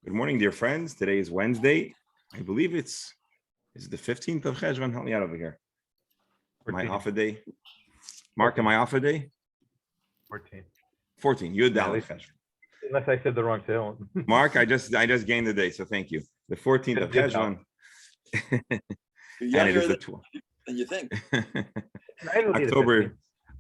Good morning, dear friends. Today is Wednesday. I believe is the 15th of Cheshvan. Help me out over here. Am I off a day? Mark, am I off a day? 14. 14. Yud Dalet Cheshvan. Unless I said the wrong tale. Mark, I just gained the day, so thank you. The 14th of Cheshvan. And it is the 12th. And you think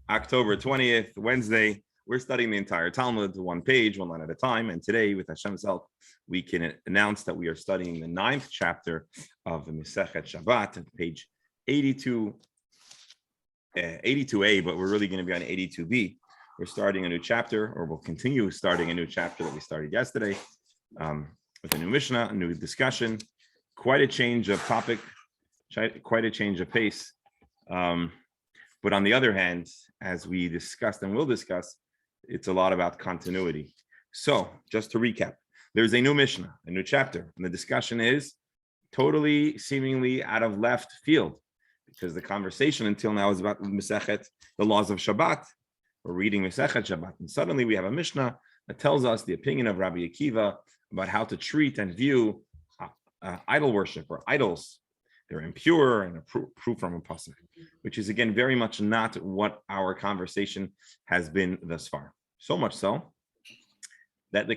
October 20th, Wednesday. We're studying the entire Talmud, one page, one line at a time. And today, with Hashem's help, we can announce that we are studying the 9th chapter of the Masechet Shabbat, page 82, 82a, but we're really going to be on 82b. We're starting a new chapter, or we'll continue starting a new chapter that we started yesterday with a new Mishnah, a new discussion. Quite a change of topic, quite a change of pace. But on the other hand, as we discussed and will discuss, it's a lot about continuity. So just to recap, there's a new Mishnah, a new chapter, and the discussion is totally seemingly out of left field because the conversation until now is about Masechet, the laws of Shabbat. We're reading Masechet Shabbat, and suddenly we have a Mishnah that tells us the opinion of Rabbi Akiva about how to treat and view idol worship or idols. They're impure and a proof from a pasuk, which is again very much not what our conversation has been thus far. So much so that the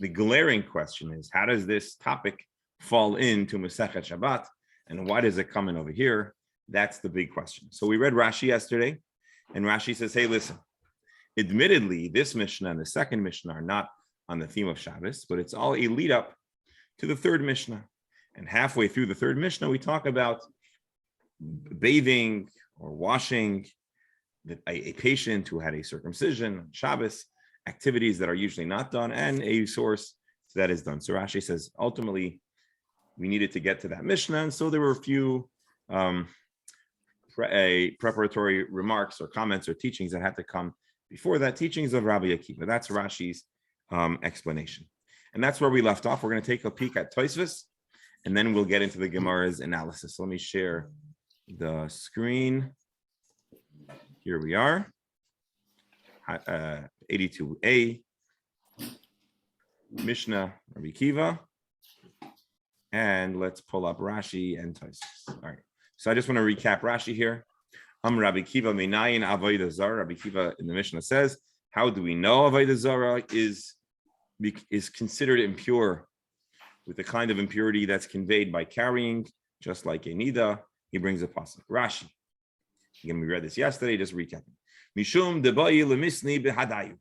glaring question is, how does this topic fall into Masechet Shabbat, and why does it come in over here? That's the big question. So we read Rashi yesterday, and Rashi says, hey, listen, admittedly, this Mishnah and the second Mishnah are not on the theme of Shabbos, but it's all a lead up to the third Mishnah. And halfway through the third Mishnah, we talk about bathing or washing a patient who had a circumcision, Shabbos, activities that are usually not done, and a source that is done. So Rashi says, ultimately, we needed to get to that Mishnah, and so there were a few preparatory remarks or comments or teachings that had to come before that, teachings of Rabbi Akiva. That's Rashi's explanation. And that's where we left off. We're going to take a peek at Tosfos, and then we'll get into the Gemara's analysis. So let me share the screen. Here we are, 82a, Mishnah, Rabbi Akiva, and let's pull up Rashi and Tosfos. All right, so I just want to recap Rashi here. Rabbi Akiva minayin avodah zara. Rabbi Akiva in the Mishnah says, how do we know avodah zara is considered impure with the kind of impurity that's conveyed by carrying, just like a nida? He brings a pasuk. Rashi. Again, we read this yesterday, just recapping. Mishum debayi lemisni behadayu.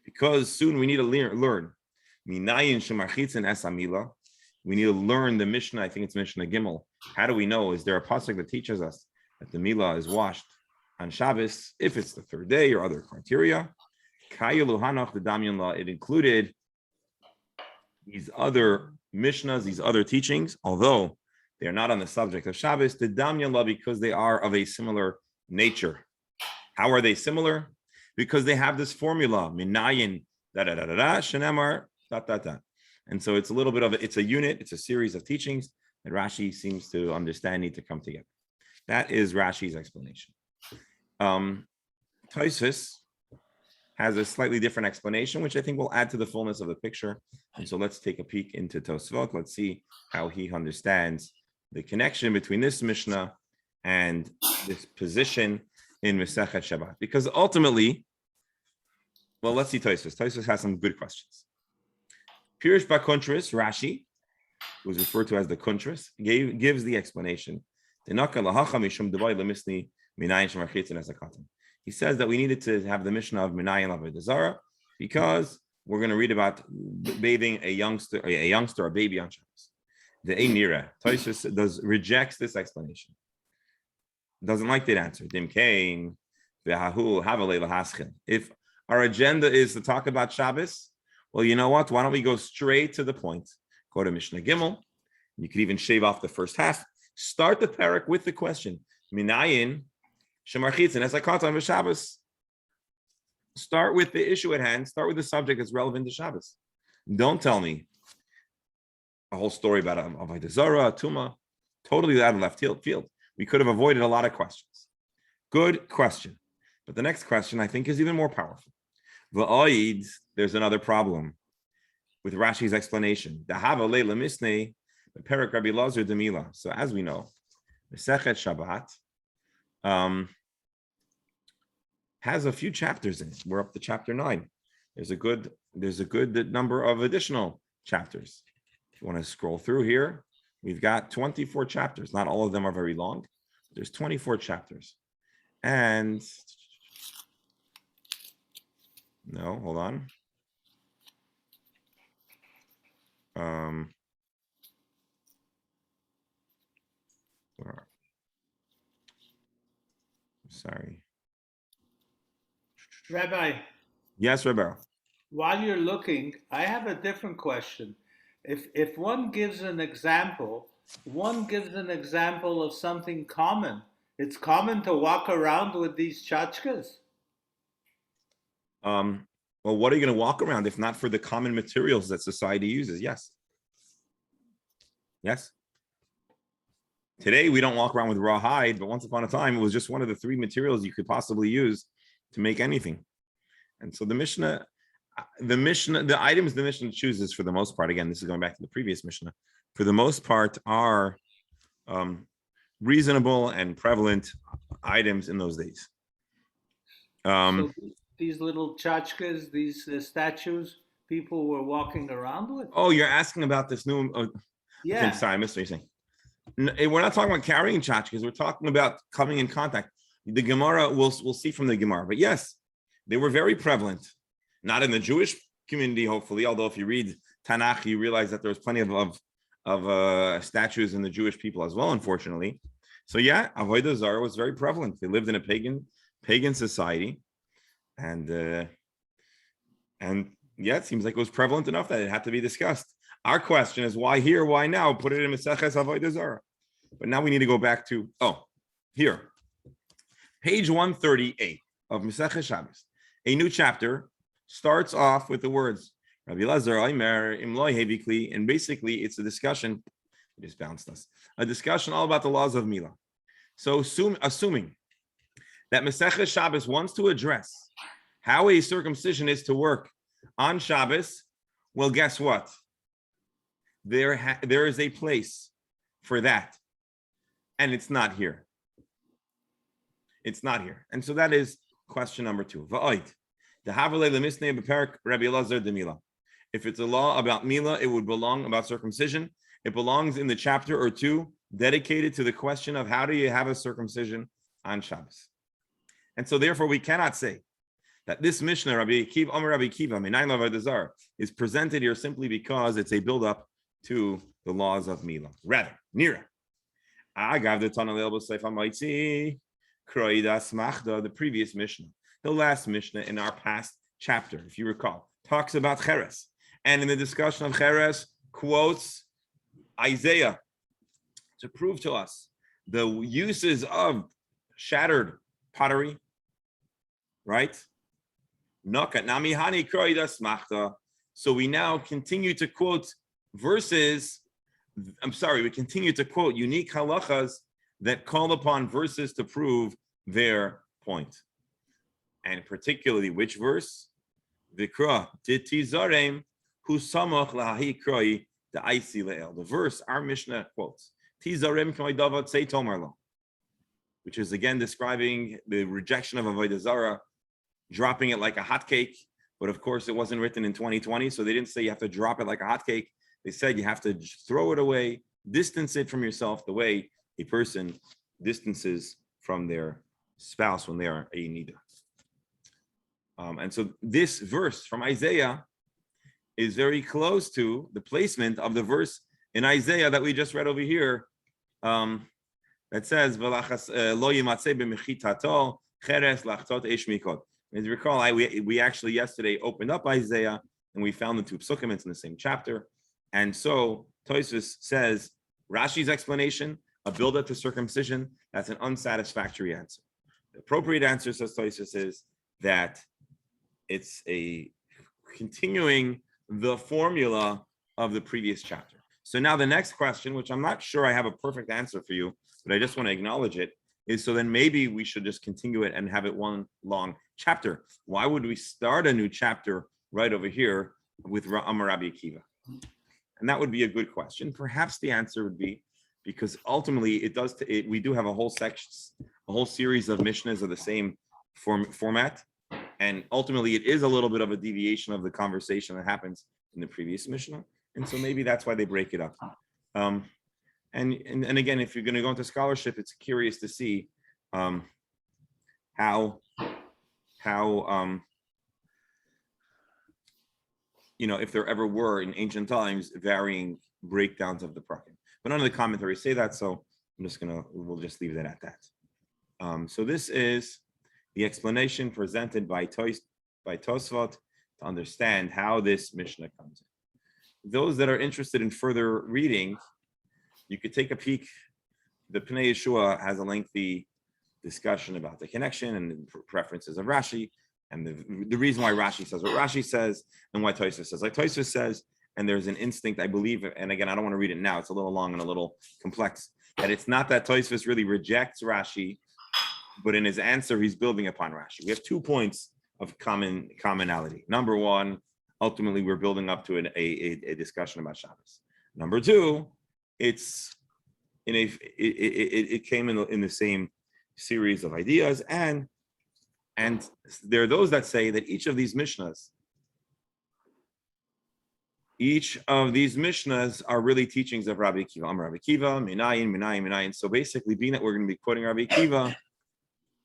Because soon we need to learn. Minayin shemarchitzin esamila. We need to learn the Mishnah. I think it's Mishnah Gimel. How do we know? Is there a pasuk that teaches us that the milah is washed on Shabbos if it's the third day or other criteria? Kayalu hanach the damyan law. It included these other Mishnahs, these other teachings, although they are not on the subject of Shabbos, the damyan law, because they are of a similar nature. How are they similar? Because they have this formula, minayin da da da da da, shenemar da da da. And so it's a little bit of it's a unit, it's a series of teachings that Rashi seems to understand need to come together. That is Rashi's explanation. Tosfos has a slightly different explanation, which I think will add to the fullness of the picture. And so let's take a peek into Tosfos. Let's see how he understands the connection between this Mishnah and this position in Masechet Shabbat. Because ultimately, well, let's see Tosfos. Tosfos has some good questions. Pirish Bakuntris, Rashi, who is referred to as the Kuntris, gives the explanation. He says that we needed to have the Mishnah of Minayin Avodah Zara because we're going to read about bathing a youngster, a baby on Shabbos. The Einira, Tosfos rejects this explanation. Doesn't like that answer. If our agenda is to talk about Shabbos, well, you know what? Why don't we go straight to the point? Go to Mishnah Gimel. You could even shave off the first half. Start the parak with the question. Minayin shemarchitzin esakatan v'Shabbos. Start with the issue at hand. Start with the subject that's relevant to Shabbos. Don't tell me a whole story about avodah zara, tuma. Totally out of left field. We could have avoided a lot of questions. Good question. But the next question, I think, is even more powerful. There's another problem. with Rashi's explanation. Dahava leila misnei, the Perak Rabbi Lazar Demila. So as we know, the Sechet Shabbat has a few chapters in it. We're up to chapter 9. There's a good number of additional chapters. If you want to scroll through here, we've got 24 chapters. Not all of them are very long. There's 24 chapters. And no, hold on. Sorry. Rabbi, Yes, Rebbe. while you're looking, I have a different question. If one gives an example of something common. It's common to walk around with these tchotchkes. Well, what are you going to walk around if not for the common materials that society uses? Yes. Yes. Today, we don't walk around with raw hide, but once upon a time, it was just one of the 3 materials you could possibly use to make anything. And so the items the Mishnah chooses for the most part, again, this is going back to the previous Mishnah, for the most part are reasonable and prevalent items in those days. So these little tchotchkes, these statues, people were walking around with? Oh, you're asking about this new... Yeah. Okay, I'm sorry, I missed what you're saying. We're not talking about carrying tchotchkes. We're talking about coming in contact. The Gemara, we'll see from the Gemara. But yes, they were very prevalent. Not in the Jewish community, hopefully. Although if you read Tanakh, you realize that there's plenty of statues in the Jewish people as well, unfortunately. So yeah, Avodah Zarah was very prevalent. They lived in a pagan society. And yeah, it seems like it was prevalent enough that it had to be discussed. Our question is why here, why now? Put it in Maseches Avodah Zarah. But now we need to go back to, here. Page 138 of Maseches Shabbos. A new chapter starts off with the words, Rabbi Lazar, Aimer, Imloi Hevikli, and basically it's a discussion, it just bounced us, a discussion all about the laws of Mila. So assuming that Maseches Shabbos wants to address how a circumcision is to work on Shabbos, well, guess what? There is a place for that, and it's not here. It's not here. And so that is question number 2. If it's a law about Mila, it would belong about circumcision. It belongs in the chapter or 2 dedicated to the question of how do you have a circumcision on Shabbos. And so therefore we cannot say that this Mishnah, Rabbi Kiva, is presented here simply because it's a build-up to the laws of Mila. Rather, Nira. The previous Mishnah, the last Mishnah in our past chapter, if you recall, talks about Cheres. And in the discussion of Cheres, quotes Isaiah to prove to us the uses of shattered pottery, right? So we now continue to quote we continue to quote unique halachas that call upon verses to prove their point. And particularly which verse? Vikra ditizarem hu samach lahi kroi the aisi le'el. The verse our Mishnah quotes. Tizarem k'may davat say tomarlo, which is again describing the rejection of Avodah Zarah, dropping it like a hotcake. But of course, it wasn't written in 2020, so they didn't say you have to drop it like a hotcake. They said you have to throw it away, distance it from yourself the way a person distances from their spouse when they are a nida. And so this verse from Isaiah is very close to the placement of the verse in Isaiah that we just read over here, that says, "Lo yimatzeh b'mechitato cheres lachtot eish mikot." As you recall, we actually yesterday opened up Isaiah and we found the 2 psukim. It's in the same chapter. And so Tosfos says Rashi's explanation, a build-up to circumcision, that's an unsatisfactory answer. The appropriate answer, says Tosfos, is that it's a continuing the formula of the previous chapter. So now the next question, which I'm not sure I have a perfect answer for you, but I just want to acknowledge it, is so then maybe we should just continue it and have it one long chapter. Why would we start a new chapter right over here with Amar Rabbi Akiva? And that would be a good question. Perhaps the answer would be because ultimately we do have a whole series of Mishnahs of the same format. And ultimately, it is a little bit of a deviation of the conversation that happens in the previous Mishnah. And so maybe that's why they break it up. And again, if you're going to go into scholarship, it's curious to see how if there ever were in ancient times varying breakdowns of the prakim. But none of the commentaries say that, so we'll just leave it at that. So this is the explanation presented by Tosfot to understand how this Mishnah comes in. Those that are interested in further reading, you could take a peek. The Pnei Yeshua has a lengthy discussion about the connection and the preferences of Rashi, and the reason why Rashi says what Rashi says, and why Tosfos says like Tosfos says. And there's an instinct, I believe, and again, I don't want to read it now, it's a little long and a little complex, that it's not that Tosfos really rejects Rashi, but in his answer, he's building upon Rashi. We have 2 points of commonality. Number one, ultimately, we're building up to a discussion about Shabbos. Number two, it came in the same series of ideas, and there are those that say that each of these Mishnahs are really teachings of Rabbi Akiva. Rabbi Akiva, Minayin. So basically, being that we're going to be quoting Rabbi Akiva,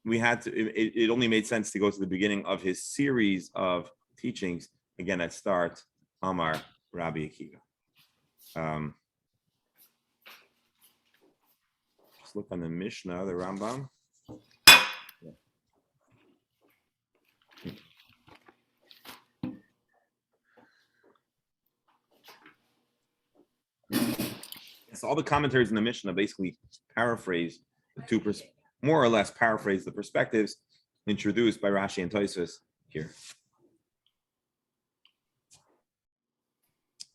we had to. It only made sense to go to the beginning of his series of teachings. Again, that start Amar Rabbi Akiva. Just look on the Mishnah, the Rambam. So all the commentaries in the Mishnah basically paraphrase more or less paraphrase the perspectives introduced by Rashi and Tosfos here.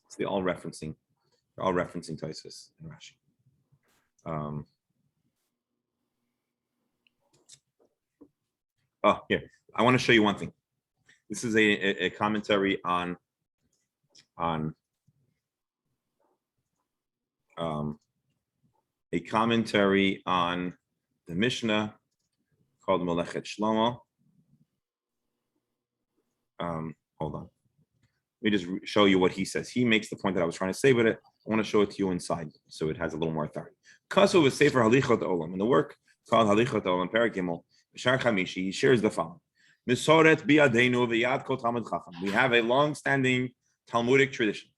So they're all referencing Tosfos and Rashi. Here, I want to show you one thing. This is a commentary on the Mishnah called Melechet Shlomo. Hold on. Let me just show you what he says. He makes the point that I was trying to say, but I want to show it to you inside so it has a little more authority. Kasu was Sefer Halichot Olam. In the work called Halichot Olam, Perek Gimel, B'Shar Chamishi, he shares the following. Misoret bi'adeinu v'yad kol Talmud Chacham. We have a long-standing Talmudic tradition.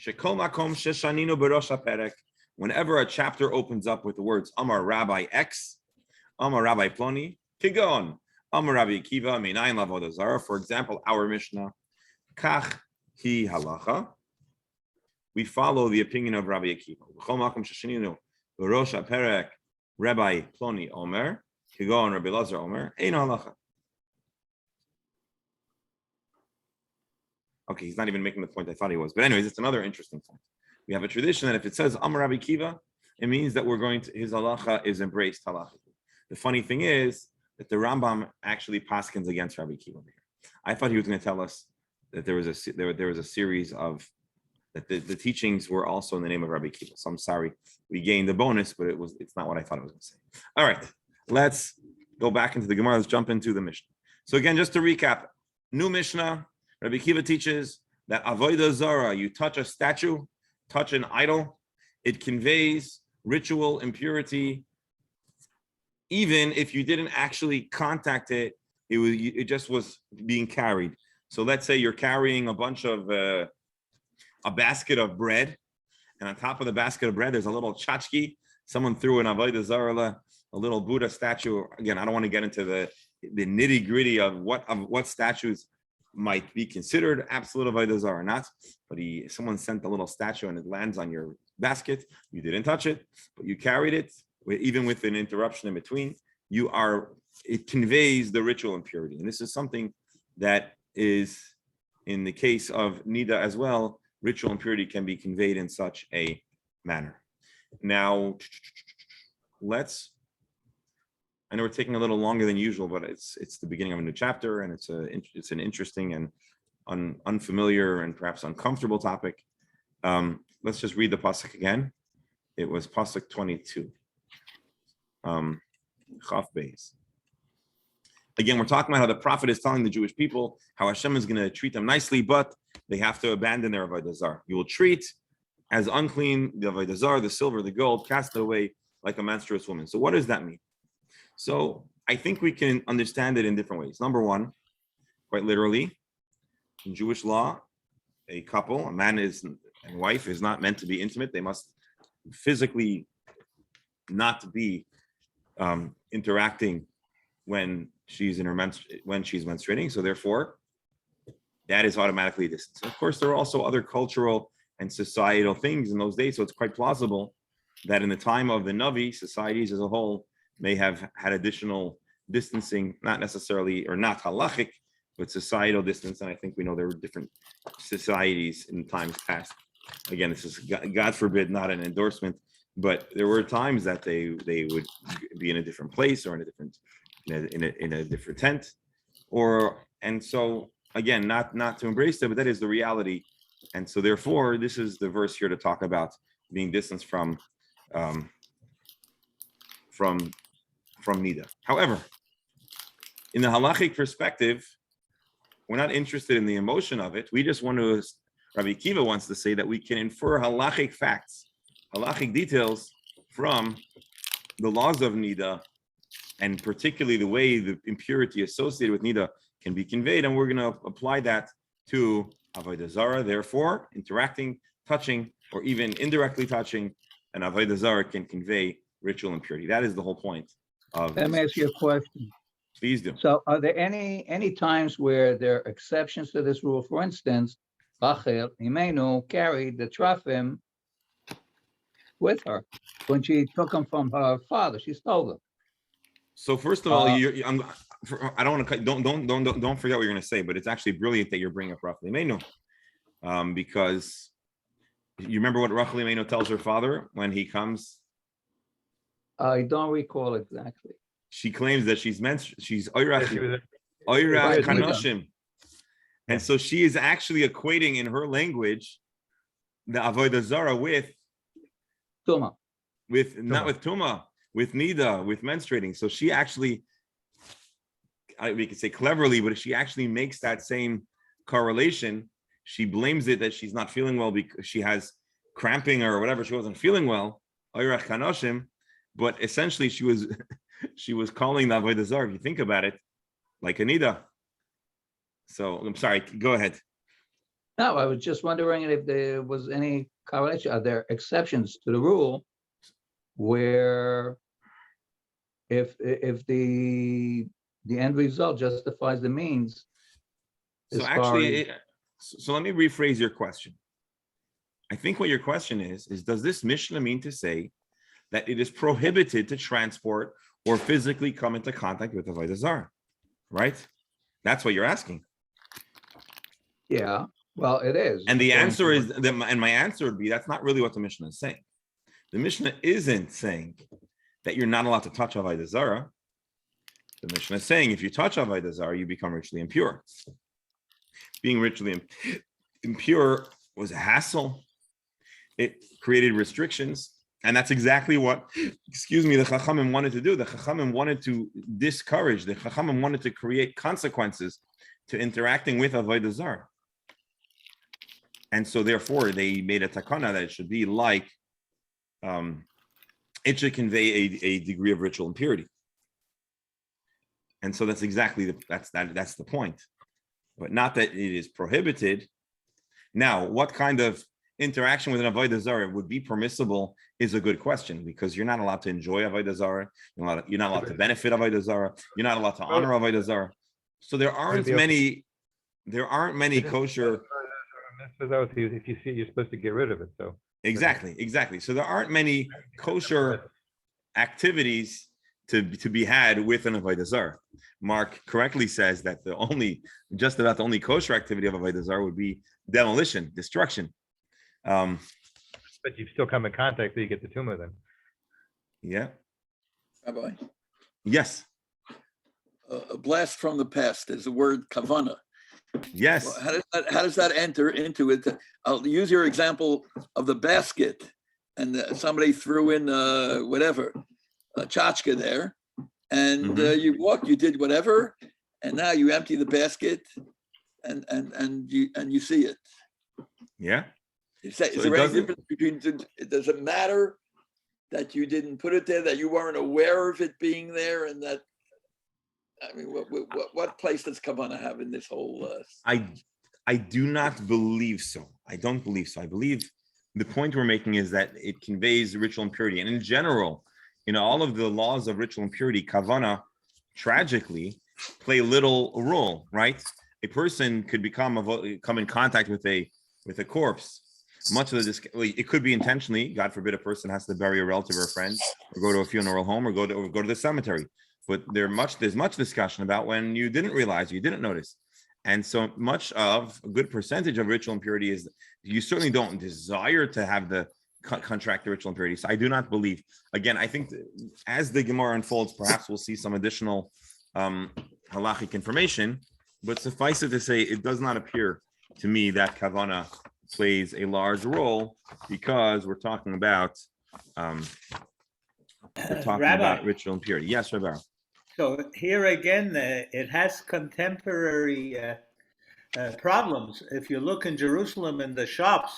Shekol makom sheshaninu b'rosh haperek. Whenever a chapter opens up with the words Amar Rabbi X, Amar Rabbi Ploni, Kigon, Amar Rabbi Akiva, Minayin Lavodah Zarah. For example, our Mishnah, Kach Hi Halacha. We follow the opinion of Rabbi Akiva. B'chol makom sheshaninu b'rosh haperek, Rabbi Ploni Omer, Kigon Rabbi Lazar Omer, Ein Halacha. Okay, he's not even making the point I thought he was. But anyways, it's another interesting point. We have a tradition that if it says Amar Rabbi Akiva, it means that his halacha is embraced halachically. The funny thing is that the Rambam actually paskins against Rabbi Akiva here. I thought he was going to tell us that there was a series of that the teachings were also in the name of Rabbi Akiva. So I'm sorry, we gained the bonus, but it's not what I thought it was going to say. All right, let's go back into the Gemara. Let's jump into the Mishnah. So again, just to recap, new Mishnah. Rabbi Akiva teaches that avodah zara, you touch a statue, touch an idol, it conveys ritual impurity. Even if you didn't actually contact it, it just was being carried. So let's say you're carrying a basket of bread, and on top of the basket of bread, there's a little tchotchke. Someone threw an avodah zara, a little Buddha statue. Again, I don't want to get into the nitty gritty of what statues might be considered absolute avodah zarah or not, but someone sent a little statue and it lands on your basket. You didn't touch it, but you carried it, even with an interruption in between. It conveys the ritual impurity, and this is something that is in the case of nida as well. Ritual impurity can be conveyed in such a manner. Now, I know we're taking a little longer than usual, but it's the beginning of a new chapter, and it's an interesting and unfamiliar and perhaps uncomfortable topic. Let's just read the pasuk again. It was pasuk 22. Chaf Beis. Again, we're talking about how the prophet is telling the Jewish people how Hashem is going to treat them nicely, but they have to abandon their avodah zarah. You will treat as unclean the avodah zarah, the silver, the gold, cast it away like a menstruous woman. So what does that mean? So I think we can understand it in different ways. Number one, quite literally, in Jewish law, a couple, a man and wife, is not meant to be intimate. They must physically not be interacting when she's menstruating. So therefore, that is automatically a distance. Of course, there are also other cultural and societal things in those days. So it's quite plausible that in the time of the Navi, societies as a whole may have had additional distancing, not necessarily, or not halachic, but societal distance. And I think we know there were different societies in times past. Again, this is, God forbid, not an endorsement, but there were times that they would be in a different place or in a different tent, and so again, not to embrace it, but that is the reality. And so therefore, this is the verse here to talk about being distanced from Nida. However, in the halachic perspective, we're not interested in the emotion of it. We just want to, Rabbi Akiva wants to say that we can infer halachic facts, halachic details from the laws of Nida, and particularly the way the impurity associated with Nida can be conveyed. And we're going to apply that to avodah zarah. Therefore, interacting, touching, or even indirectly touching an avodah zarah can convey ritual impurity. That is the whole point of Let me ask you a question. Please do. So are there any times where there are exceptions to this rule? For instance, Rachel Imenu carried the Trafim with her when she took them from her father. She stole them. So first of all, I don't want to don't forget what you're going to say, but it's actually brilliant that you're bringing up Rachel Imenu, because you remember what Rachel Imenu tells her father when he comes. I don't recall exactly. She claims that she's Oirach Right. Kanoshim, and so she is actually equating in her language the avodah zarah with Tuma. not with tuma, with nida, with menstruating. So she actually, we could say cleverly, but she actually makes that same correlation. She blames it that she's not feeling well because she has cramping or whatever. She wasn't feeling well, Oirach Kanoshim, but essentially she was calling the avodah zarah, if you think about it, like a nida. So I'm sorry, go ahead. No, I was just wondering if there was any correlation. Are there exceptions to the rule where if the end result justifies the means? So actually, so let me rephrase your question. I think what your question is does this Mishnah mean to say that it is prohibited to transport or physically come into contact with avodah zarah, right? That's what you're asking. Yeah, well, it is. And the answer is, and my answer would be, that's not really what the Mishnah is saying. The Mishnah isn't saying that you're not allowed to touch avodah zarah. The Mishnah is saying if you touch avodah zarah, you become ritually impure. Being ritually impure was a hassle. It created restrictions. And that's exactly what, the Chachamim wanted to do. The Chachamim wanted to discourage, the Chachamim wanted to create consequences to interacting with avodah zarah. And so therefore they made a takana that it should be like, it should convey a degree of ritual impurity. And so that's exactly that's the point. But not that it is prohibited. Now, what kind of interaction with an avodah zarah would be permissible is a good question, because you're not allowed to enjoy avodah zarah, you're not allowed to benefit avodah zarah, you're not allowed to honor avodah zarah. So there aren't many kosher. If you see it, you're supposed to get rid of it. So Exactly. So there aren't many kosher activities to be had with an avodah zarah. Mark correctly says that just about the only kosher activity of avodah zarah would be demolition, destruction. but you still come in contact, so you get the tumor then. Yeah. Rabbi, Yes. a blast from the past is the word kavana. Yes. Well, how does that enter into it? I'll use your example of the basket, and somebody threw in whatever, a tchotchke there, and you did whatever, and now you empty the basket, and you see it. Yeah. Is there any difference between? Does it matter that you didn't put it there, that you weren't aware of it being there, and that? I mean, what place does Kavanah have in this whole? I do not believe so. I don't believe so. I believe the point we're making is that it conveys ritual impurity, and in general, in all of the laws of ritual impurity, Kavanah tragically play little role. Right? A person could come in contact with a corpse. Much of it could be intentionally. God forbid, a person has to bury a relative or a friend, or go to a funeral home, or go to the cemetery. But there's much discussion about when you didn't realize, you didn't notice. And so much of a good percentage of ritual impurity is you certainly don't desire to have the contract the ritual impurity. So I do not believe. Again, I think as the Gemara unfolds, perhaps we'll see some additional halachic information. But suffice it to say, it does not appear to me that Kavanah plays a large role, because we're talking about ritual impurity. Yes, Rabbi. So here again, it has contemporary problems. If you look in Jerusalem in the shops,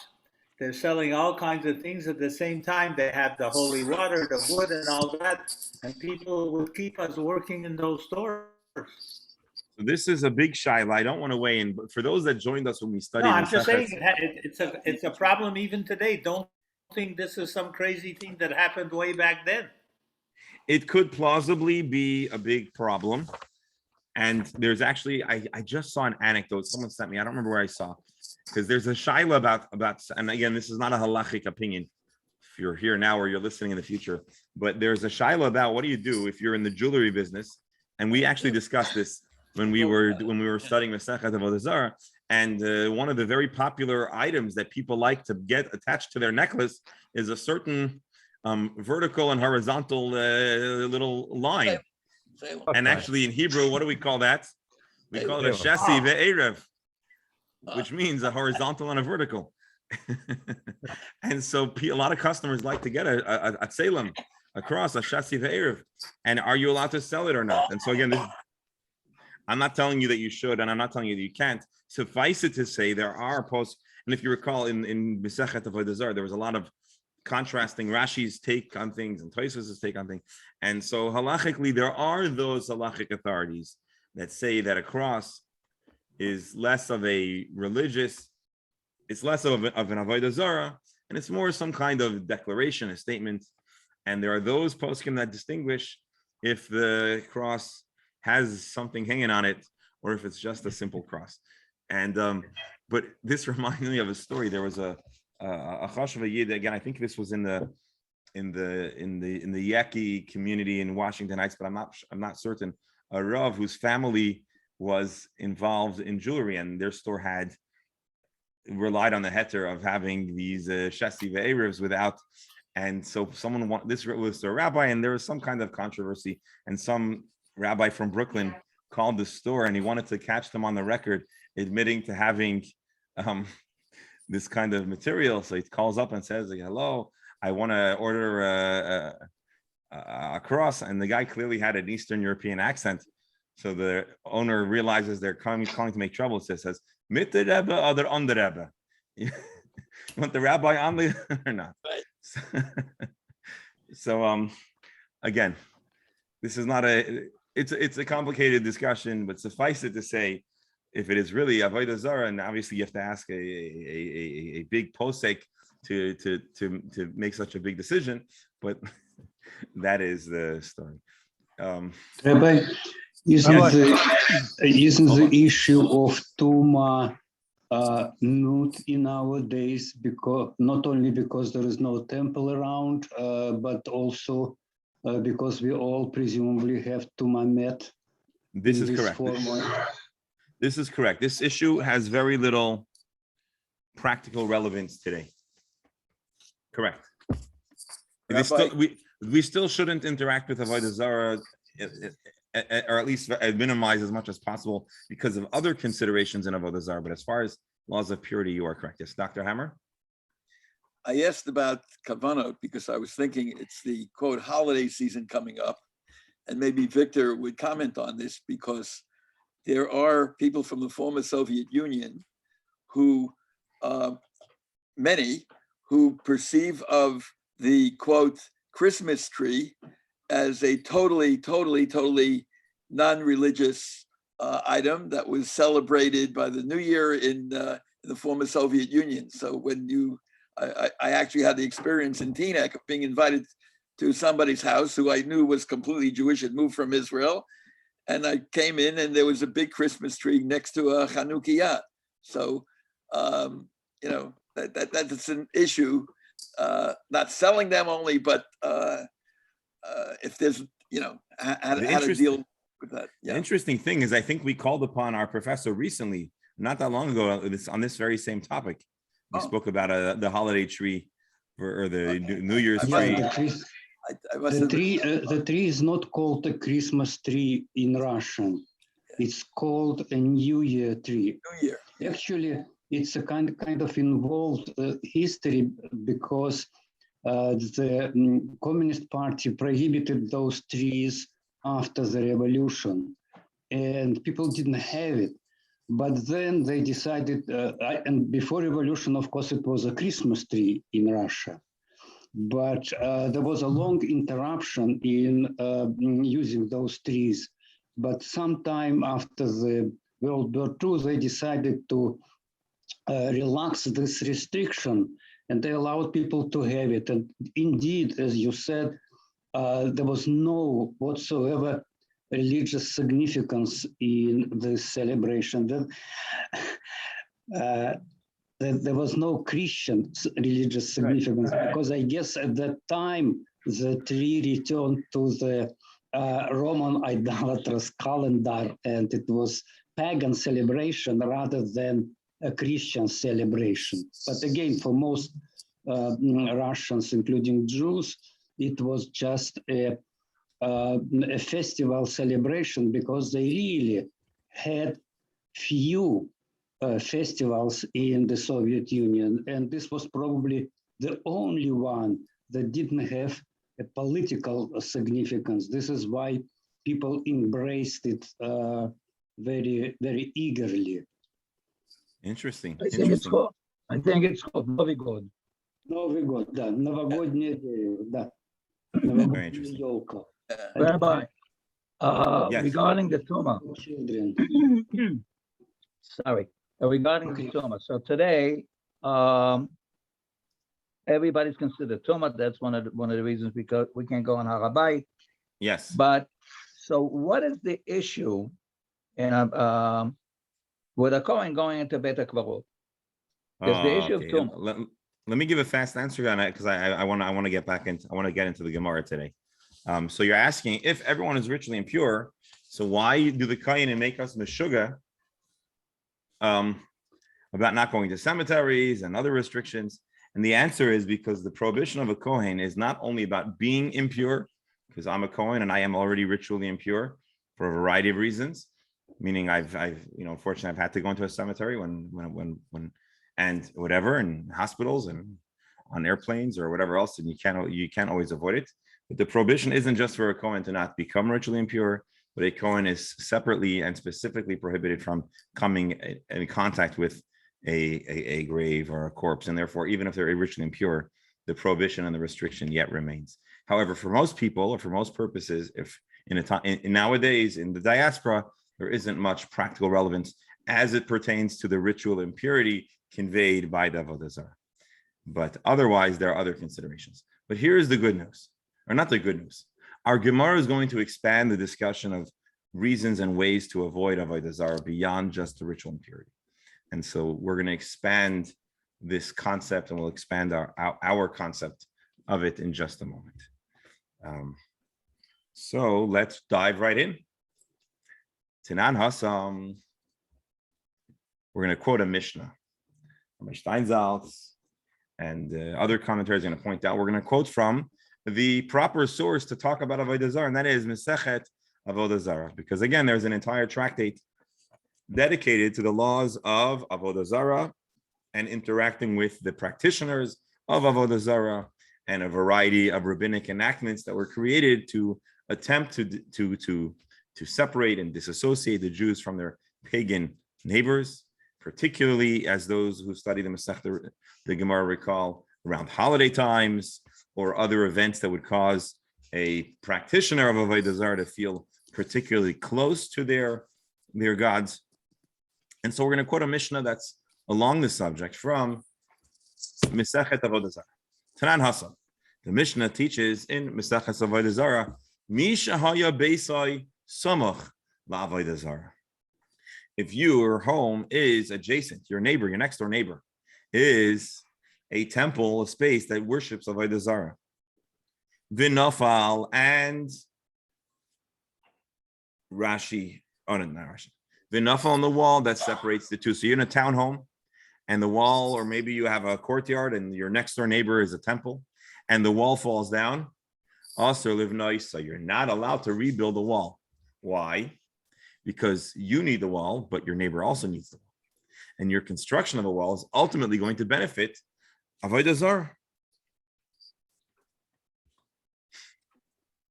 they're selling all kinds of things at the same time. They have the holy water, the wood, and all that. And people will keep us working in those stores. So this is a big shaila. I don't want to weigh in, but for those that joined us when we studied, no, I'm just saying it's a problem even today. Don't think this is some crazy thing that happened way back then. It could plausibly be a big problem. And there's actually, I just saw an anecdote. Someone sent me, I don't remember where I saw, because there's a shaila about, and again, this is not a halachic opinion if you're here now or you're listening in the future, but there's a shaila about what do you do if you're in the jewelry business. And we actually discussed this when we were studying Masechet Avodah Zarah. And one of the very popular items that people like to get attached to their necklace is a certain vertical and horizontal little line. And actually in Hebrew, what do we call that? We call it a shasi ve'erev, which means a horizontal and a vertical. And so a lot of customers like to get a tselem, across a shasi ve'erev. And are you allowed to sell it or not? And so again, I'm not telling you that you should, and I'm not telling you that you can't. Suffice it to say, there are posts, and if you recall in Masechet Avodah Zarah, there was a lot of contrasting Rashi's take on things and Tosfos' take on things. And so halachically, there are those halachic authorities that say that a cross is less of a religious, it's less of an Avodah Zarah, and it's more some kind of declaration, a statement. And there are those poskim that distinguish if the cross has something hanging on it, or if it's just a simple cross. And but this reminds me of a story. There was a Chashva Yid, again, I think this was in the Yaki community in Washington Heights, but I'm not certain. A Rav whose family was involved in jewelry, and their store had relied on the heter of having these shasi ve'erevs without. And so this was a rabbi, and there was some kind of controversy, and some rabbi from Brooklyn called the store, and he wanted to catch them on the record admitting to having this kind of material. So he calls up and says, hello, I want to order a cross. And the guy clearly had an Eastern European accent. So the owner realizes they're calling to make trouble. So it says, mit the Rebbe or on the Rebbe? You want the rabbi on the or not? Right. So again, this is not it's a complicated discussion, but suffice it to say, if it is really avodah zarah, and obviously you have to ask a big posek to make such a big decision, but that is the story. Rabbi, isn't the issue of Tuma not in our days, because not only because there is no temple around, but also because we all presumably have Tuma met? This is correct. This is correct. This issue has very little practical relevance today. Correct. We still shouldn't interact with avodah zarah or at least minimize as much as possible because of other considerations in Avodah Zarah. But as far as laws of purity, you are correct. Yes, Dr. Hammer? I asked about kavanot because I was thinking it's the quote holiday season coming up, and maybe Victor would comment on this because there are people from the former Soviet Union who, many, who perceive of the quote Christmas tree as a totally non-religious item that was celebrated by the New Year in the former Soviet Union. So when I actually had the experience in Teaneck of being invited to somebody's house who I knew was completely Jewish, had moved from Israel. And I came in and there was a big Christmas tree next to a Chanukiah. So, that's an issue, not selling them only, but if there's, how to deal with that. The interesting thing is I think we called upon our professor recently, not that long ago, on this very same topic. We spoke about the holiday tree or the New Year's tree. The tree is not called a Christmas tree in Russian. It's called a New Year tree. New Year. Actually, it's a kind of involved history because the Communist Party prohibited those trees after the revolution, and people didn't have it. But then they decided, and before revolution, of course, it was a Christmas tree in Russia. But there was a long interruption in using those trees. But sometime after the World War II, they decided to relax this restriction, and they allowed people to have it. And indeed, as you said, there was no whatsoever religious significance in this celebration. There was no Christian religious significance, because I guess at that time the tree returned to the Roman idolatrous calendar, and it was pagan celebration rather than a Christian celebration. But again, for most Russians, including Jews, it was just a festival celebration, because they really had few festivals in the Soviet Union. And this was probably the only one that didn't have a political significance. This is why people embraced it very, very eagerly. Interesting. I think it's called Novi God. Новый год, да. Новогодняя, да. Very interesting. Елка. Rabbi, Yes. regarding the Tumah, Children. sorry, regarding the Tumah. So today, everybody's considered Tumah. That's one of the reasons because we can't go on Har HaBayit. Yes. But so, what is the issue in with a Kohen going into Beit HaKvarot? Because the issue of Tumah. Let me give a fast answer on that, because I want to get into the Gemara today. So you're asking if everyone is ritually impure, so why do the Kohen make us meshuga about not going to cemeteries and other restrictions? And the answer is because the prohibition of a Kohen is not only about being impure, because I'm a Kohen and I am already ritually impure for a variety of reasons. Meaning I've unfortunately I've had to go into a cemetery when and whatever, in hospitals and on airplanes or whatever else, and you can't always avoid it. But the prohibition isn't just for a Kohen to not become ritually impure, but a Kohen is separately and specifically prohibited from coming in contact with a grave or a corpse, and therefore, even if they're ritually impure, the prohibition and the restriction yet remains. However, for most people, or for most purposes, if nowadays in the diaspora, there isn't much practical relevance as it pertains to the ritual impurity conveyed by the Avodah Zarah. But otherwise, there are other considerations. But here's the good news, or not the good news. Our Gemara is going to expand the discussion of reasons and ways to avoid Avodah Zarah beyond just the ritual impurity. And so we're going to expand this concept, and we'll expand our concept of it in just a moment. So let's dive right in. Tanan Hassam. We're going to quote a Mishnah. Steinsaltz and other commentaries are going to point out. We're going to quote from the proper source to talk about Avodah Zarah, and that is Masechet Avodah Zarah, because again, there's an entire tractate dedicated to the laws of Avodah Zarah and interacting with the practitioners of Avodah Zarah, and a variety of rabbinic enactments that were created to attempt to separate and disassociate the Jews from their pagan neighbors, particularly as those who study the Masechta, the Gemara recall, around holiday times or other events that would cause a practitioner of Avodah Zarah to feel particularly close to their gods. And so we're going to quote a Mishnah that's along the subject from Masechet Avodah Zarah. Tanan Hasan. The Mishnah teaches in Masechet Avodah Zarah, Mi shahaya beisai samach la'avodah zarah. If your home is adjacent, your neighbor, your next door neighbor, is a temple, a space that worships Avodah Zarah, Vinafal and Rashi, not Rashi, Vinafal on the wall that separates the two. So you're in a townhome, and the wall, or maybe you have a courtyard, and your next door neighbor is a temple, and the wall falls down. Also live nice, so you're not allowed to rebuild the wall. Why? Because you need the wall, but your neighbor also needs the wall. And your construction of a wall is ultimately going to benefit Avodah Zarah.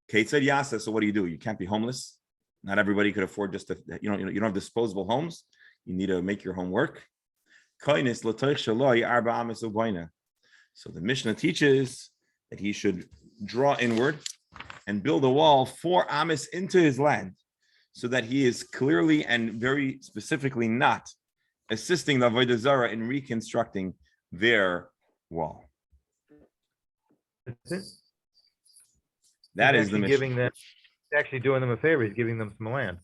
Kate said Yasa, so what do? You can't be homeless. Not everybody could afford just to, you don't have disposable homes. You need to make your home work. So the Mishnah teaches that he should draw inward and build a wall 4 amis into his land, so that he is clearly and very specifically not assisting the Avodah Zarah in reconstructing their wall. That is the Mishnah. Actually doing them a favor. He's giving them some land.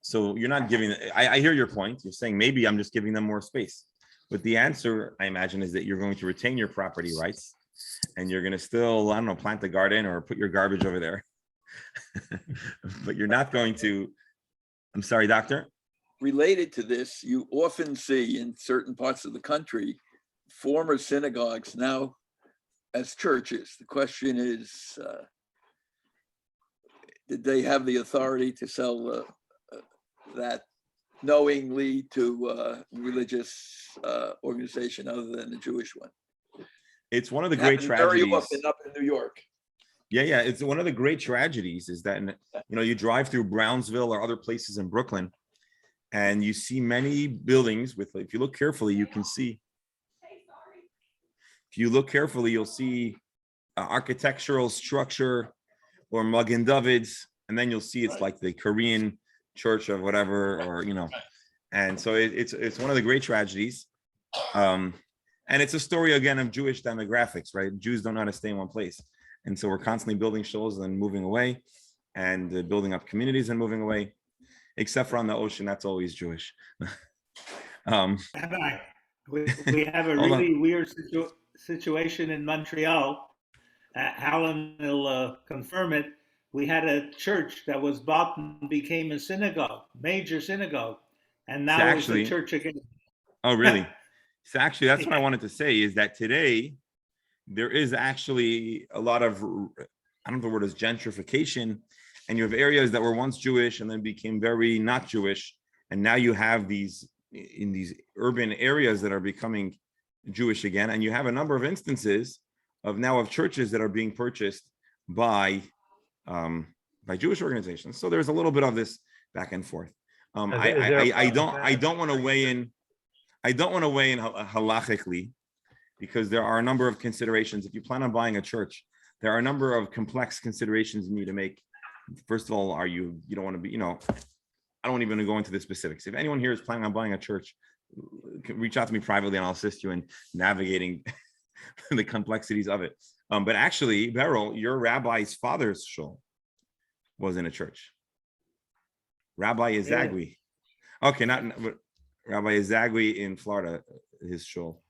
So you're not giving, I hear your point. You're saying maybe I'm just giving them more space. But the answer, I imagine, is that you're going to retain your property rights, and you're going to still, I don't know, plant a garden or put your garbage over there. But you're not going to, I'm sorry, doctor? Related to this, you often see in certain parts of the country, former synagogues now as churches. The question is, did they have the authority to sell that knowingly to religious organization other than the Jewish one? It's one of the great tragedies. Very often up in New York. Yeah. It's one of the great tragedies is that, you drive through Brownsville or other places in Brooklyn, and you see many buildings with, if you look carefully, you can see, if you look carefully, you'll see architectural structure or Magen David's, and then you'll see it's like the Korean church of whatever, or, and so it's one of the great tragedies. And it's a story, again, of Jewish demographics, right? Jews don't know how to stay in one place. And so we're constantly building shows and moving away, and building up communities and moving away, except for on the ocean. That's always Jewish. Rabbi, we have a really weird situation in Montreal. Alan will confirm it. We had a church that was bought and became a synagogue, major synagogue, and now it's a church again. Oh, really? So actually, that's what I wanted to say, is that today there is actually a lot of, I don't know if the word is gentrification, and you have areas that were once Jewish and then became very not Jewish, and now you have these in these urban areas that are becoming Jewish again, and you have a number of instances of churches that are being purchased by Jewish organizations. So there's a little bit of this back and forth. I don't want to weigh in. I don't want to weigh in halachically, because there are a number of considerations. If you plan on buying a church, there are a number of complex considerations you need to make. First of all, you don't want to be, I don't even go into the specifics. If anyone here is planning on buying a church, reach out to me privately and I'll assist you in navigating the complexities of it. But actually, Beryl, your rabbi's father's shul was in a church. Rabbi Izagwi. Okay, not Rabbi Izagwi in Florida, his shul.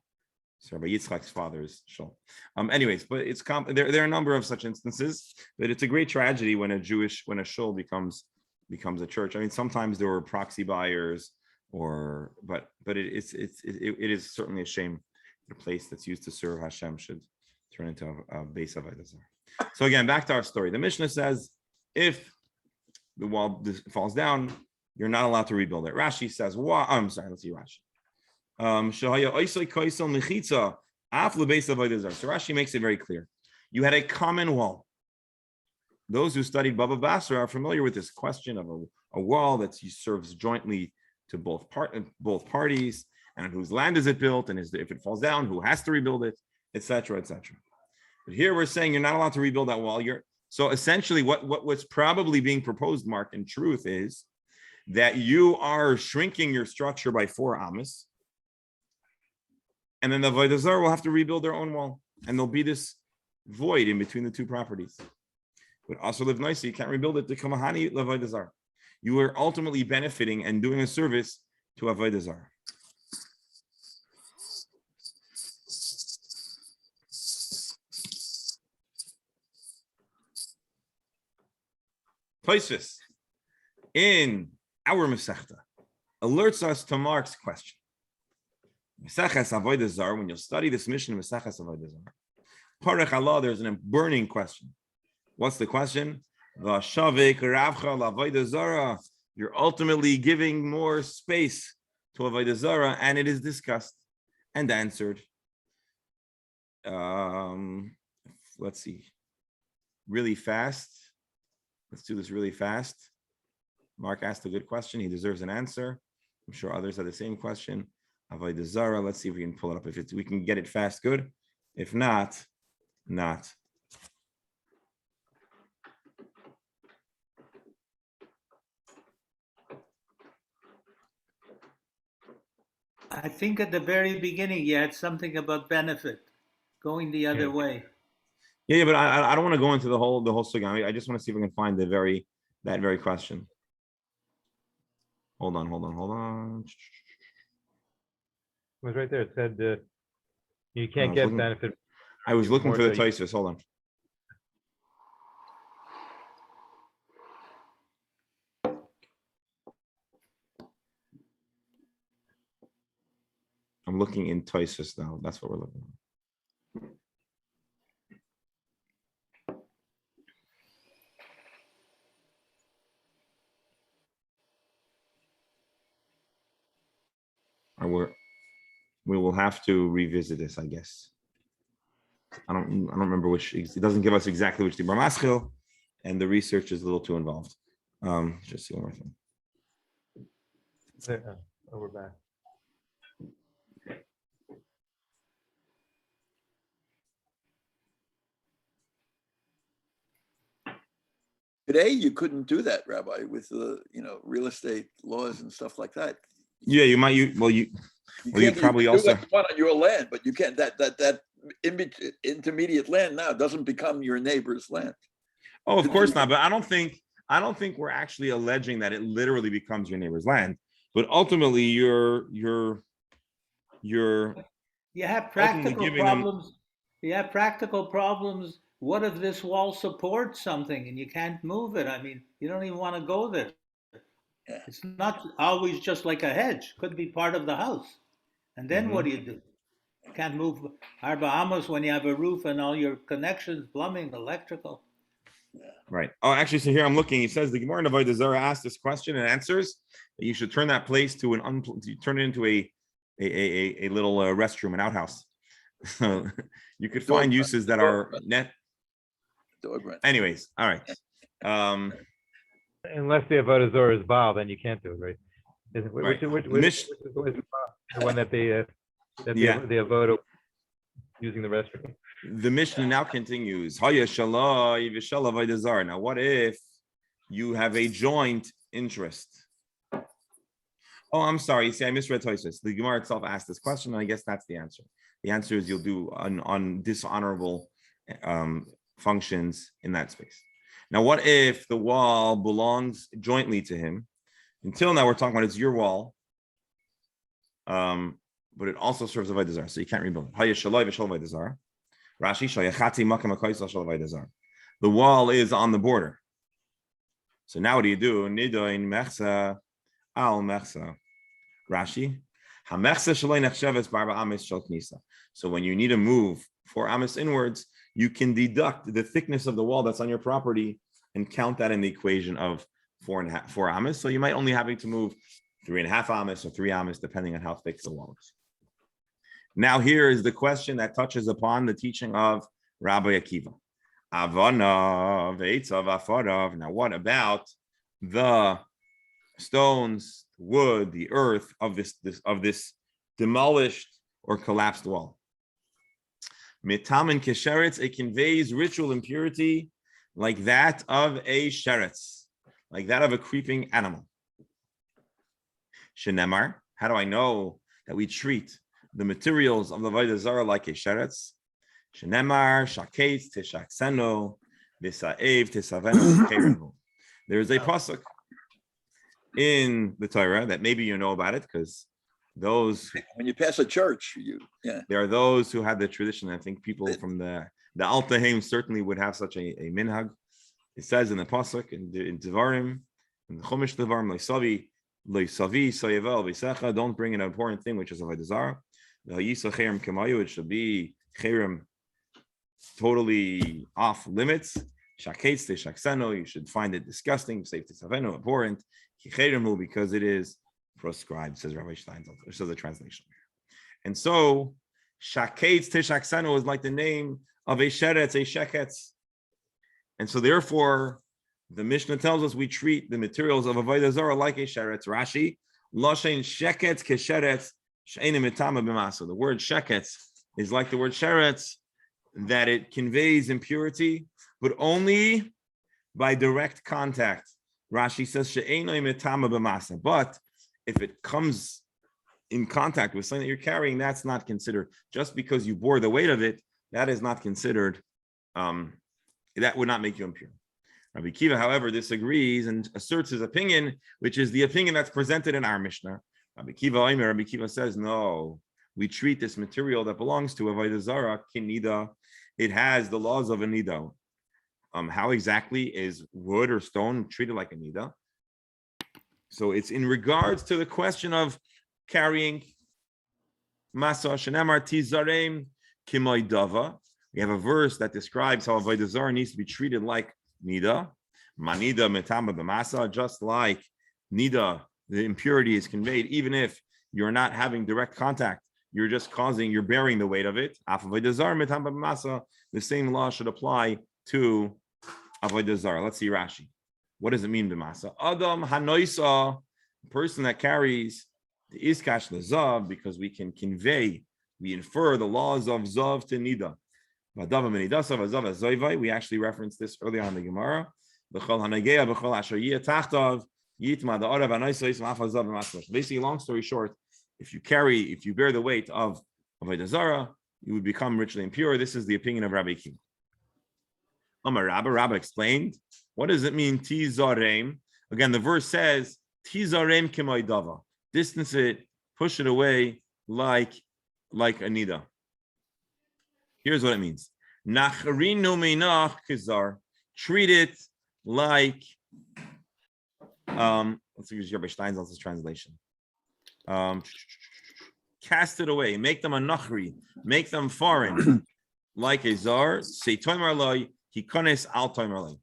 So Rabbi Yitzchak's father's shul. Anyways, but it's there are a number of such instances, but it's a great tragedy when a shul becomes a church. I mean, sometimes there were proxy buyers, but it is certainly a shame. A place that's used to serve Hashem should turn into a base of Avodah Zarah. So again, back to our story. The Mishnah says, if the wall falls down, you're not allowed to rebuild it. Rashi says, "Why?" I'm sorry. Let's see Rashi. So Rashi makes it very clear. You had a common wall. Those who studied Baba Basra are familiar with this question of a wall that serves jointly to both parties, and whose land is it built, and if it falls down, who has to rebuild it, etc., etc. But here we're saying you're not allowed to rebuild that wall. So essentially, what's probably being proposed, Mark, in truth, is that you are shrinking your structure by 4 amas, and then the Avodah Zarah will have to rebuild their own wall, and there'll be this void in between the two properties. But also live nicely, you can't rebuild it to Kamahani Avodah Zarah. You are ultimately benefiting and doing a service to Avodah Zarah. Tosfos in our Masechta alerts us to Mark's question. Maseches Avodah Zarah, when you'll study this mission of Maseches Avodah Zarah, Parech Allah, there's a burning question. What's the question? You're ultimately giving more space to Avodah Zarah, and it is discussed and answered. Let's see. Really fast. Let's do this really fast. Mark asked a good question. He deserves an answer. I'm sure others have the same question. Avodah Zarah. Let's see if we can pull it up. If we can get it fast, good. If not, not. I think at the very beginning you had something about benefit, going the other way. Yeah, but I don't want to go into the whole sugya. I just want to see if we can find that very question. Hold on. It was right there. It said you can't get benefit. I was looking for the Tosfos. Hold on. I'm looking in Tosfos now. That's what we're looking at. We will have to revisit this, I guess. I don't remember which. It doesn't give us exactly which Dibur Maschil, and the research is a little too involved. Just see one more thing. We're back. Today, you couldn't do that, Rabbi, with the real estate laws and stuff like that. Yeah, you might. You probably do also what you want on your land, but you can't. That intermediate land now doesn't become your neighbor's land. Oh, of course not. But I don't think we're actually alleging that it literally becomes your neighbor's land. But ultimately, you have practical problems. You have practical problems. What if this wall supports something and you can't move it? I mean, you don't even want to go there. Yeah. It's not always just like a hedge. Could be part of the house. And then what do? You can't move Arba Amos when you have a roof and all your connections, plumbing, electrical. Yeah. Right. Oh, actually, so here I'm looking. He says the Gemara in Avodah Zarah asked this question and answers that you should turn that place to turn it into a little restroom, an outhouse. So you could find uses that are net. Anyways, all right. Unless the Avodah Zarah is Baal, then you can't do it, right? Which is the one that the Avodah using the restroom. The Mishnah now continues. Now, what if you have a joint interest? Oh, I'm sorry. You see, I misread Tosfos. The Gemara itself asked this question, and I guess that's the answer. The answer is you'll do on dishonorable functions in that space. Now, what if the wall belongs jointly to him? Until now, we're talking about it's your wall, but it also serves Avodah Zarah, so you can't rebuild it. Rashi, the wall is on the border. So now what do you do? Nidoin mechsa al mechsa. Rashi, so when you need to move 4 amas inwards, you can deduct the thickness of the wall that's on your property and count that in the equation of 4 amas. So you might only having to move 3.5 amas or 3 amas, depending on how thick the wall is. Now, here is the question that touches upon the teaching of Rabbi Akiva. Avanav, Eitzav, Afarav. Now, what about the stones, wood, the earth of this demolished or collapsed wall? Mitamin kesheretz, it conveys ritual impurity like that of a sheretz, like that of a creeping animal. Shenemar, how do I know that we treat the materials of the Avodah Zarah like a sheretz? Shenemar, shaketz, tishakseno, v'sa'ev, tisavenu. There is a pasuk in the Torah that maybe you know about it, because those when you pass a church, there are those who had the tradition. I think people from the Alta Haim certainly would have such a minhag. It says in the pasuk in Devarim, in the Chumash Devarim, Loisavi Soyevel V'Secha, don't bring an important thing which is Avodah Zarah. It should be cherem totally off limits. Shaketz te shakseno, you should find it disgusting. Safe to saveno, abhorrent. Because it is proscribed, says Rabbi Ch9, or says the translation. And so shaketz te shakseno is like the name of a sheretz, a sheketz. And so therefore, the Mishnah tells us we treat the materials of Avodah Zarah like a sheretz. Rashi, Loshen sheketz kesheretz she'enim mitama b'masa. The word sheketz is like the word sheretz, that it conveys impurity, but only by direct contact. Rashi says she'enim mitama b'masa. But if it comes in contact with something that you're carrying, that's not considered. Just because you bore the weight of it, that is not considered. That would not make you impure. Rabbi Akiva, however, disagrees and asserts his opinion, which is the opinion that's presented in our Mishnah. Rabbi Akiva says, no, we treat this material that belongs to Avodah Zarah kinida. It has the laws of a nida. How exactly is wood or stone treated like a nida? So it's in regards to the question of carrying masa shenemar tizarem kimoidava. We have a verse that describes how Avodah Zarah needs to be treated like nida, manida metama b'masa, just like nida, the impurity is conveyed, even if you're not having direct contact, you're bearing the weight of it. Avodah Zarah metama b'masa, the same law should apply to Avodah Zarah. Let's see Rashi. What does it mean b'masa? Adam hanoisa, the person that carries the iskash lezav, because we can we infer the laws of zav to nida. We actually referenced this earlier on in the Gemara. Basically, long story short, if you bear the weight of Avodah Zarah, you would become richly impure. This is the opinion of Rabbi Akiva. Rabbi explained, what does it mean, tizarem? Again, the verse says, tizarem k'moidava. Distance it, push it away like a nida. Here's what it means. Nachrinu meinach kizar. Treat it like, let's use Shabbas Ch9's translation. Cast it away. Make them a nachri. Make them foreign. Like a zar. Say toimar loy, hikones al toimar loy.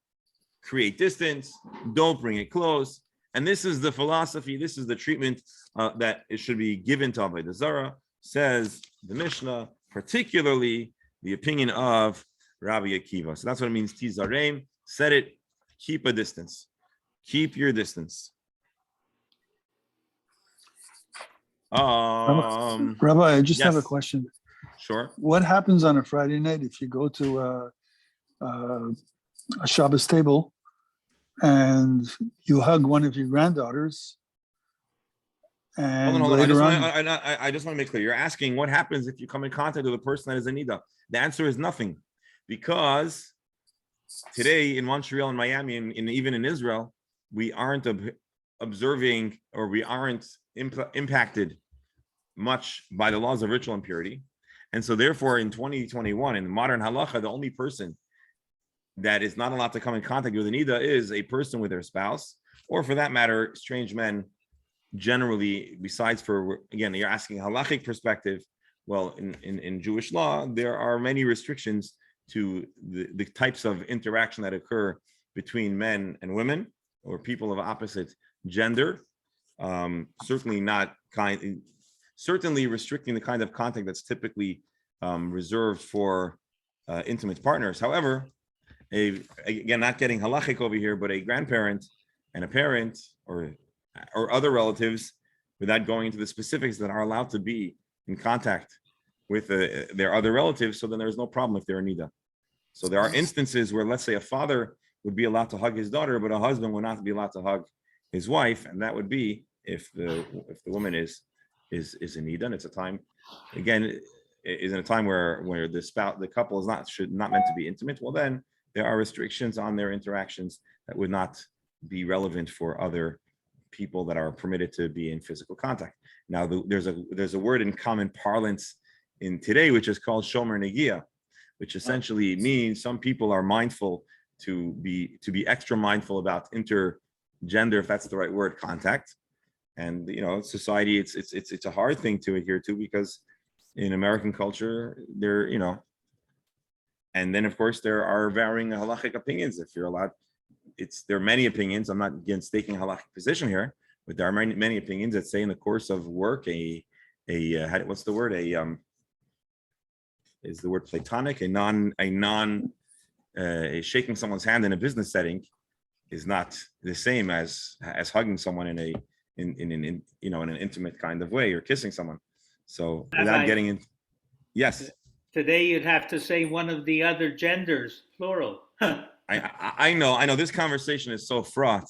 Create distance. Don't bring it close. And this is the philosophy. This is the treatment that it should be given to Avodah Zarah, says the Mishnah, particularly the opinion of Rabbi Akiva. So that's what it means, tizarem. Set it, keep a distance. Keep your distance. Rabbi, I just have a question. Sure. What happens on a Friday night if you go to a Shabbos table and you hug one of your granddaughters? And hold on. I just want to make clear. You're asking what happens if you come in contact with a person that is a nida. The answer is nothing, because today in Montreal and Miami and even in Israel, we aren't observing, or we aren't impacted much by the laws of ritual impurity. And so therefore in 2021, in the modern halacha, the only person that is not allowed to come in contact with a nida is a person with their spouse, or for that matter, strange men generally, besides for, again, you're asking halachic perspective. Well, in Jewish law, there are many restrictions to the types of interaction that occur between men and women, or people of opposite gender. Certainly restricting the kind of contact that's typically reserved for intimate partners. However, again, not getting halachic over here, but a grandparent and a parent or other relatives, without going into the specifics, that are allowed to be in contact with their other relatives, so then there's no problem if they're in nida. So there are instances where, let's say, a father would be allowed to hug his daughter, but a husband would not be allowed to hug his wife, and that would be if the woman is in nida, and it's a time, again, is in a time where the couple is not meant to be intimate. Well, then there are restrictions on their interactions that would not be relevant for other people that are permitted to be in physical contact. Now, there's a word in common parlance in today, which is called shomer negia, which essentially means some people are mindful to be extra mindful about intergender, if that's the right word, contact. And society, it's a hard thing to adhere to, because in American culture, and then of course there are varying halachic opinions. If you're allowed, there are many opinions. I'm not against taking a halachic position here, but there are many opinions that say in the course of work, what's the word? Is the word platonic? Shaking someone's hand in a business setting is not the same as hugging someone in an intimate kind of way, or kissing someone. So without getting in, yes. Today you'd have to say one of the other genders, plural. I know this conversation is so fraught.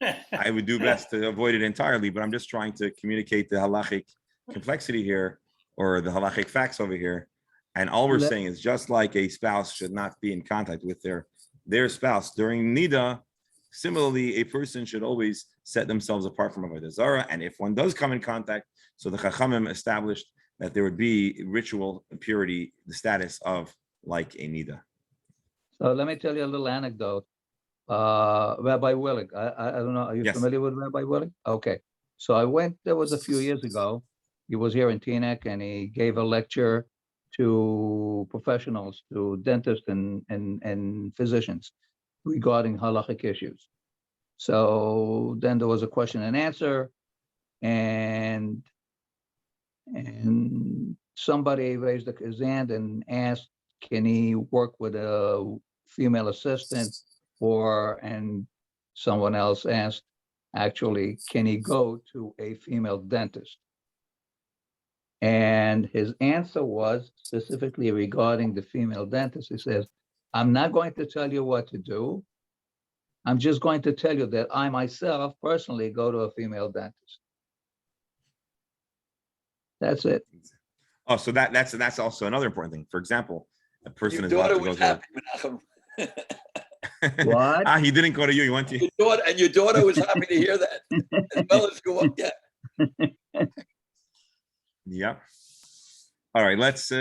I would do best to avoid it entirely, but I'm just trying to communicate the halachic complexity here, or the halachic facts over here. And all we're saying is, just like a spouse should not be in contact with their spouse during nida, similarly, a person should always set themselves apart from avodah zarah. And if one does come in contact, so the Chachamim established that there would be ritual purity, the status of like a nida. So let me tell you a little anecdote. Rabbi Willig, I don't know, are you familiar with Rabbi Willig? Okay. So there was a few years ago. He was here in Teaneck, and he gave a lecture to professionals, to dentists and physicians, regarding halachic issues. So then there was a question and answer, and somebody raised his hand and asked, can he work with a female assistant, and someone else asked, actually, can he go to a female dentist? And his answer was specifically regarding the female dentist. He says, I'm not going to tell you what to do. I'm just going to tell you that I myself personally go to a female dentist. That's it. Oh, so that's also another important thing. For example, a person is daughter allowed to was go happy, Menachem. What? He didn't go to you. He went to you. Your daughter was happy to hear that, as well as go up. Yeah. Yeah. All right. Let's. All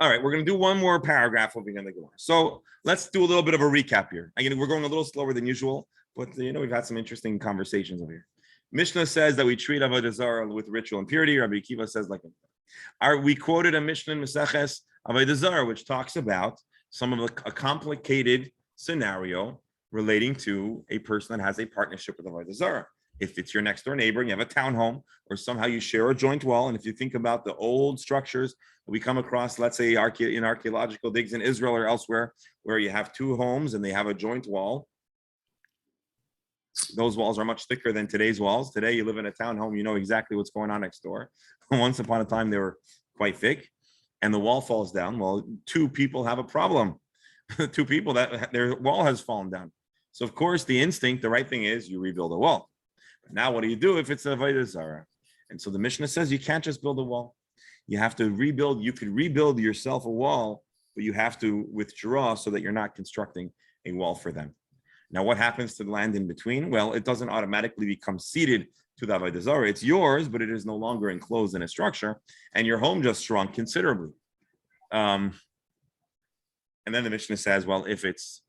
right. We're going to do one more paragraph over here in the Gemara. So let's do a little bit of a recap here. Again, we're going a little slower than usual, but we've had some interesting conversations over here. Mishnah says that we treat avodah zarah with ritual impurity. Rabbi Akiva says we quoted a Mishnah in Maseches avodah zarah, which talks about some of a complicated scenario relating to a person that has a partnership with avodah zarah. If it's your next door neighbor and you have a townhome, or somehow you share a joint wall, and if you think about the old structures we come across, let's say in archaeological digs in Israel or elsewhere, where you have two homes and they have a joint wall, those walls are much thicker than today's walls. Today, you live in a townhome, you know exactly what's going on next door. Once upon a time, they were quite thick, and the wall falls down. Well, two people have a problem. Two people, that their wall has fallen down. So, of course, the right thing is you rebuild a wall. But now, what do you do if it's a avodah zarah? And so the Mishnah says you can't just build a wall. You have to rebuild. You could rebuild yourself a wall, but you have to withdraw so that you're not constructing a wall for them. Now, what happens to the land in between? Well, it doesn't automatically become ceded to the avodah zarah. It's yours, but it is no longer enclosed in a structure, and your home just shrunk considerably. And then the Mishnah says, well, if it's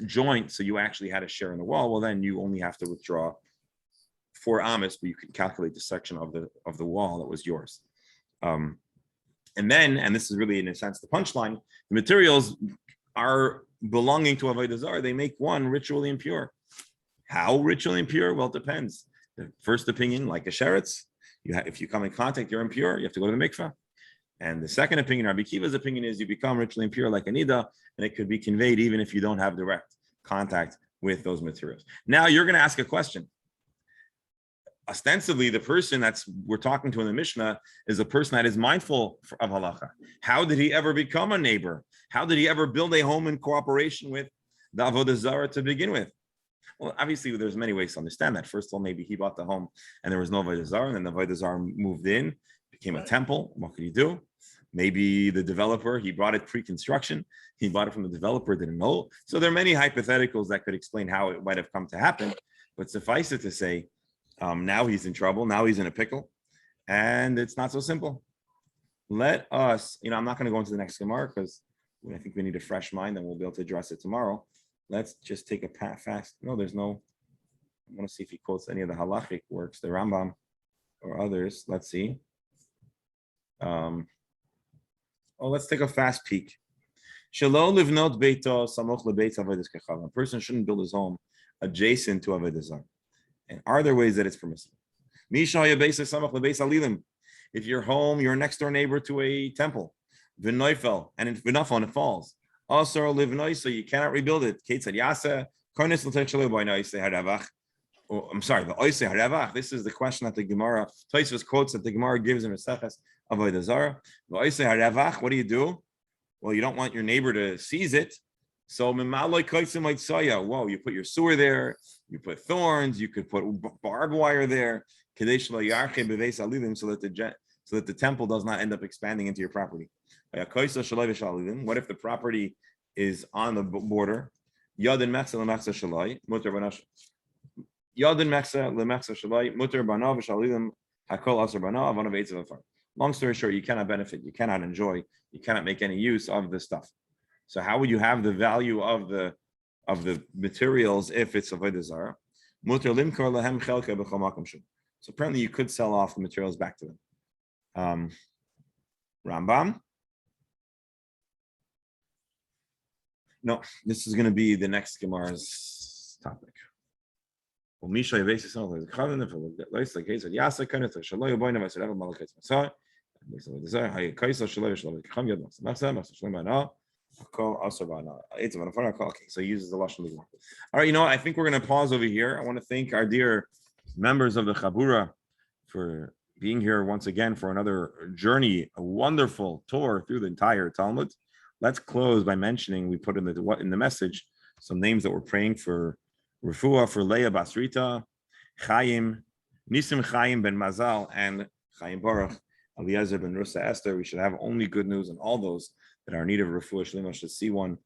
joint, so you actually had a share in the wall, well, then you only have to withdraw 4 amas, but you can calculate the section of the wall that was yours. And this is really, in a sense, the punchline. The materials are belonging to Avodah Zarah, they make one ritually impure. How ritually impure? Well, it depends. The first opinion, like a sheretz, if you come in contact, you're impure, you have to go to the mikveh. And the second opinion, Rabbi Kiva's opinion, is you become ritually impure like a nida, and it could be conveyed even if you don't have direct contact with those materials. Now you're going to ask a question. Ostensibly, the person that's we're talking to in the Mishnah is a person that is mindful of halacha. How did he ever become a neighbor? How did he ever build a home in cooperation with the Avodah Zarah to begin with? Well, obviously, there's many ways to understand that. First of all, maybe he bought the home and there was no Avodah Zarah, and then the Avodah Zarah moved in, became a temple. What could he do? Maybe the developer, he brought it pre-construction. He bought it from the developer, didn't know. So there are many hypotheticals that could explain how it might have come to happen. But suffice it to say, now he's in trouble. Now he's in a pickle. And it's not so simple. Let us, I'm not going to go into the next Gemara because I think we need a fresh mind and we'll be able to address it tomorrow. Let's just take a fast. No, there's no. I want to see if he quotes any of the halachic works, the Rambam or others. Let's see. Let's take a fast peek. A person shouldn't build his home adjacent to Avodah Zarah. And are there ways that it's permissible? If you're home, you're a next door neighbor to a temple, and it falls. Also, so you cannot rebuild it. I'm sorry, this is the question that the Gemara, Tosfos quotes that the Gemara gives in Maseches Avodah Zarah. What do you do? Well, you don't want your neighbor to seize it. So, whoa, you put your sewer there, you put thorns, you could put barbed wire there, so that the temple does not end up expanding into your property. What if the property is on the border? Long story short, you cannot benefit, you cannot enjoy, you cannot make any use of the stuff. So how would you have the value of the materials if it's avodah zarah? So apparently you could sell off the materials back to them. Rambam. No, this is going to be the next Gemara's topic. Okay, so he uses the lashon ligmar. All right, I think we're going to pause over here. I want to thank our dear members of the Chabura for being here once again for another journey, a wonderful tour through the entire Talmud. Let's close by mentioning, we put in the message some names that we're praying for: Refuah for Leah Basrita, Chaim, Nisim Chaim ben Mazal, and Chaim Baruch, Eliezer ben Rusa Esther. We should have only good news, and all those that are in need of Refuah Shlema should see one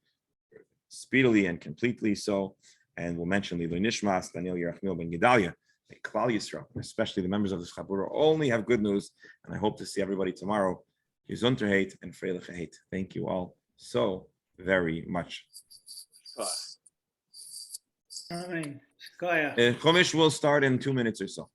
speedily and completely so. And we'll mention Lilo Nishmas, Daniel Yerachmiel ben Gedalia, Klal Yisrael, especially the members of the Chabura, only have good news. And I hope to see everybody tomorrow. Gesundheit and Freiligkeit. Thank you all so very much. Amen. Chumash will start in 2 minutes or so.